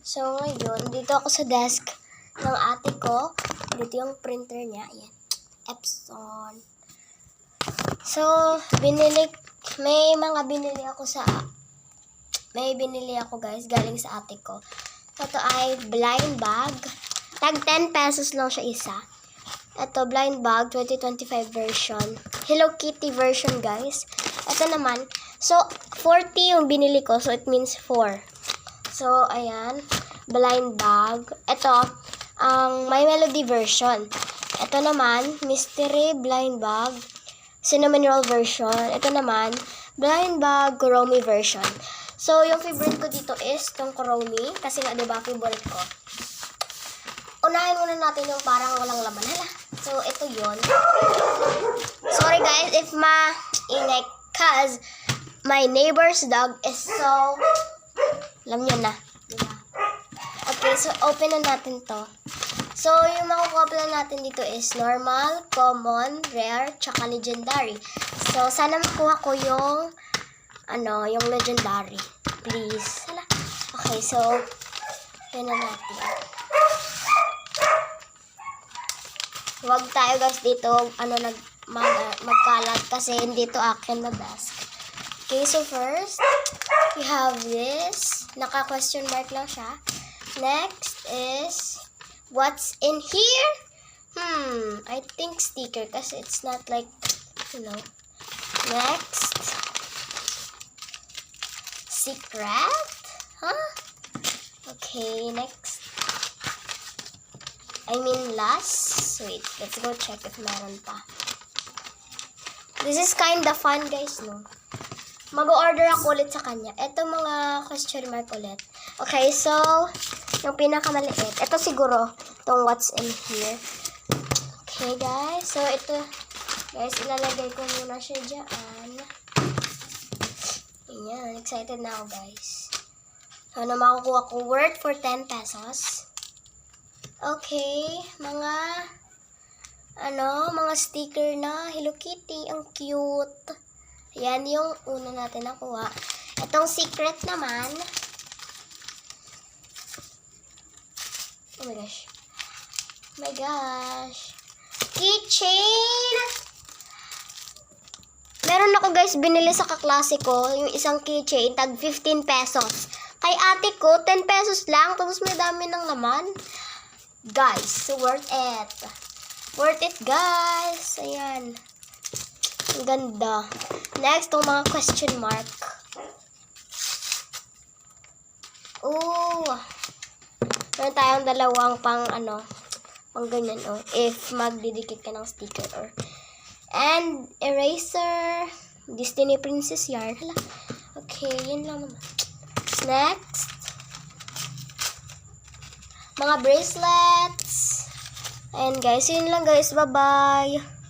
So, ngayon, dito ako sa desk ng ate ko. Dito yung printer niya. Ayan. Epson. So, may binili ako guys, galing sa ate ko. Ito ay blind bag. Tag 10 pesos lang siya isa. Ito, blind bag, 2025 version. Hello Kitty version, guys. Ito naman, so, 40 yung binili ko, so it means 4. So, ayan, blind bag. Ito, ang My Melody version. Ito naman, mystery blind bag, cinnamon roll version. Ito naman, blind bag, Kuromi version. So, yung favorite ko dito is tong Kuromi, kasi nga, diba, favorite ko. Unahin muna natin yung parang walang laman. Hala. So, ito yun. Sorry guys if maingay, cause my neighbor's dog is so, alam nyo na. Diba? Okay, so open na natin to. So, yung makukuha natin dito is normal, common, rare, tsaka legendary. So, sana makuha ko yung, yung legendary. Please. Hala. Okay, so, yun na natin. Huwag tayo guys dito, magkalat kasi hindi to akin na desk. Okay, so first, we have this. Naka-question mark lang siya. Next is, what's in here? I think sticker kasi it's not like, Next, secret? Huh? Okay, next. Last. Wait, let's go check if meron pa. This is kinda fun, guys, no? Mag-order ako ulit sa kanya. Ito mga question mark ulit. Okay, so, yung pinakamaliit. Ito siguro, itong what's in here. Okay, guys. So, ito, guys, ilalagay ko muna siya dyan. Ayan, excited na ako, guys. So, makukuha ko worth for 10 pesos. Okay, mga sticker na Hello Kitty, ang cute. Yan yung una natin nakuha. Itong secret naman. Oh my gosh. Oh my gosh. Keychain! Meron ako guys binili sa kaklase ko, yung isang keychain, tag 15 pesos. Kay ate ko, 10 pesos lang, tapos may dami ng laman. Guys, worth it. Worth it, guys. Ayan. Ang ganda. Next, itong mga question mark. Oh. Meron tayong dalawang pang ganyan, if magdidikit ka ng sticker and eraser, Disney Princess yarn. Hala. Okay, yun lang naman. Next, mga bracelets. And guys, yun lang guys. Bye-bye.